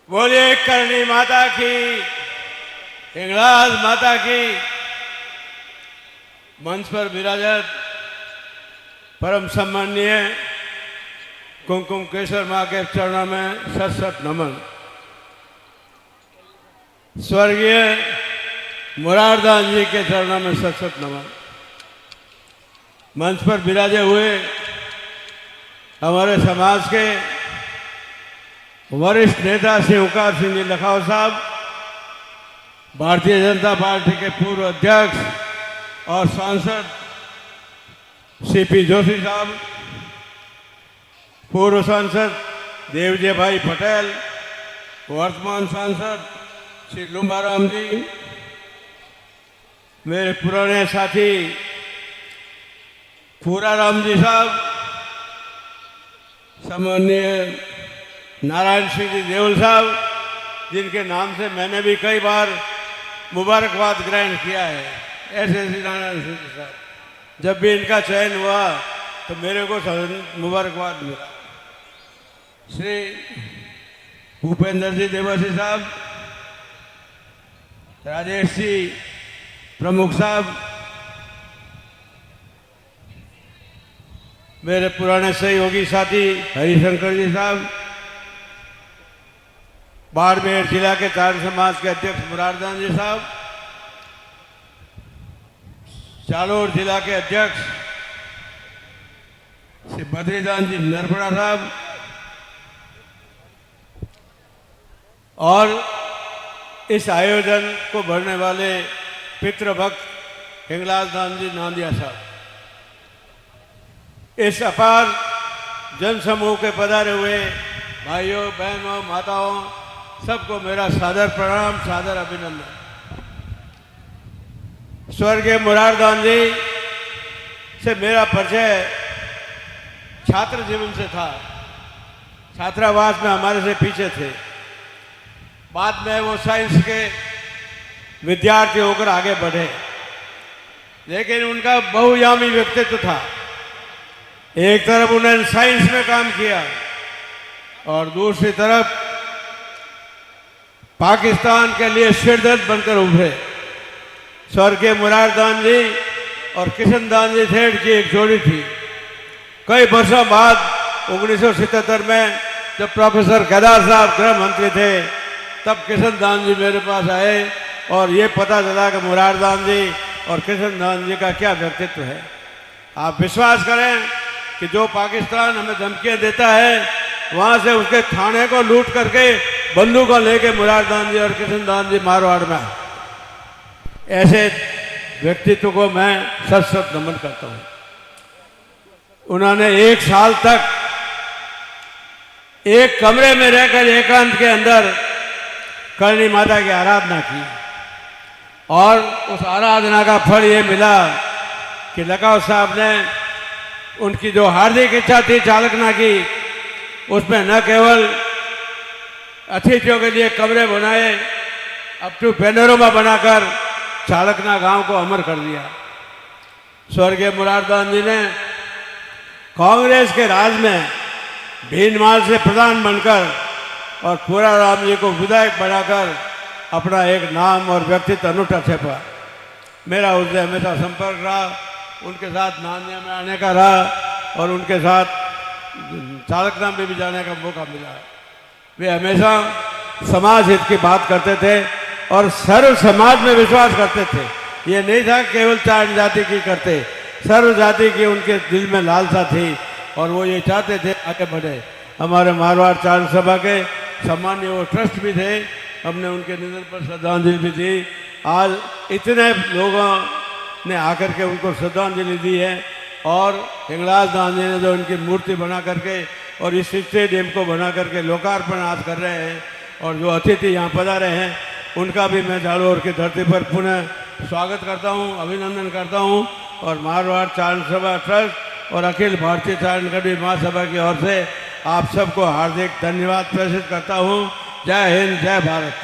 बोलिए करणी माता की, हिंगलाज माता की। मंच पर विराजत परम सम्माननीय कुमकुम केसर माँ के चरणों में शत शत नमन। स्वर्गीय मुरारदास जी के चरणों में शत शत नमन। मंच पर विराजे हुए हमारे समाज के वरिष्ठ नेता श्री ओंकार सिंह जी लखाव साहब, भारतीय जनता पार्टी के पूर्व अध्यक्ष और सांसद सीपी जोशी साहब, पूर्व सांसद देवजय भाई पटेल, वर्तमान सांसद श्री लुम्बाराम जी, मेरे पुराने साथी पूराराम जी साहब, सम्माननीय नारायण सिंह जी देवल साहब, जिनके नाम से मैंने भी कई बार मुबारकबाद ग्रहण किया है। ऐसे श्री नारायण सिंह जी साहब, जब भी इनका चयन हुआ तो मेरे को मुबारकबाद मिला। श्री भूपेंद्र जी देवासी साहब, राजेश जी प्रमुख साहब, मेरे पुराने सहयोगी साथी हरिशंकर जी साहब, बाड़मेर जिला के चारण समाज के अध्यक्ष मुरारदास जी साहब, जालोर जिला के अध्यक्ष श्री बद्रीदास जी नरपड़ा साहब और इस आयोजन को भरने वाले पितृभक्त हिंगलाज दास जी नांदिया साहब, इस अपार जनसमूह के पधारे हुए भाइयों बहनों माताओं सबको मेरा सादर प्रणाम, सादर अभिनंदन। स्वर्गीय मुरारदास जी से मेरा परिचय छात्र जीवन से था। छात्रावास में हमारे से पीछे थे। बाद में वो साइंस के विद्यार्थी होकर आगे बढ़े, लेकिन उनका बहुयामी व्यक्तित्व था। एक तरफ उन्होंने साइंस में काम किया और दूसरी तरफ पाकिस्तान के लिए सिरदर्द बनकर उभरे। स्वर्गीय मुरारदास जी और किशनदास जी सेठ की एक जोड़ी थी। कई वर्षों बाद 1977 में जब प्रोफेसर केदार साहब गृह मंत्री थे, तब किशनदास जी मेरे पास आए और ये पता चला कि मुरारदास जी और किशनदास जी का क्या व्यक्तित्व है। आप विश्वास करें कि जो पाकिस्तान हमें धमकियां देता है, वहां से उसके थाने को लूट करके बंदूकों लेके मुरारदास जी और किशनदास जी मारवाड़ में। ऐसे व्यक्तित्व को मैं सत सत नमन करता हूं। उन्होंने 1 साल तक एक कमरे में रहकर एकांत के अंदर करणी माता की आराधना की और उस आराधना का फल ये मिला कि लखाव साहब ने उनकी जो हार्दिक इच्छा थी चालकना की, उसमें न केवल अतिथियों के लिए कमरे बनाए, अप टू पैनोरमा बनाकर चालकना गांव को अमर कर दिया। स्वर्गीय मुरारदास जी ने कांग्रेस के राज में भीनमाल से प्रधान बनकर और पूराराम जी को विधायक बनाकर अपना एक नाम और व्यक्तित्व अनूठा छापा। मेरा उनसे हमेशा संपर्क रहा, उनके साथ नांदिया में आने का रहा और उनके साथ चालकना में भी जाने का मौका मिला। वे हमेशा समाज हित की बात करते थे और सर्व समाज में विश्वास करते थे। ये नहीं था केवल चार जाति की करते, सर्व जाति की उनके दिल में लालसा थी और वो ये चाहते थे आगे बढ़े। हमारे मारवाड़ चारण सभा के सम्मान्य वो ट्रस्ट भी थे, हमने उनके निधन पर श्रद्धांजलि भी दी। आज इतने लोगों ने आकर के उनको श्रद्धांजलि दी है और हिंगलाज दास जी ने जो उनकी मूर्ति बना करके और इस स्टेडियम को बना करके लोकार्पण आज कर रहे हैं और जो अतिथि यहाँ पधारे हैं उनका भी मैं जालोर की धरती पर पुनः स्वागत करता हूँ, अभिनंदन करता हूँ। और मारवाड़ चारण सभा ट्रस्ट और अखिल भारतीय चारण कवि महासभा की ओर से आप सबको हार्दिक धन्यवाद प्रेषित करता हूँ। जय हिंद, जय भारत।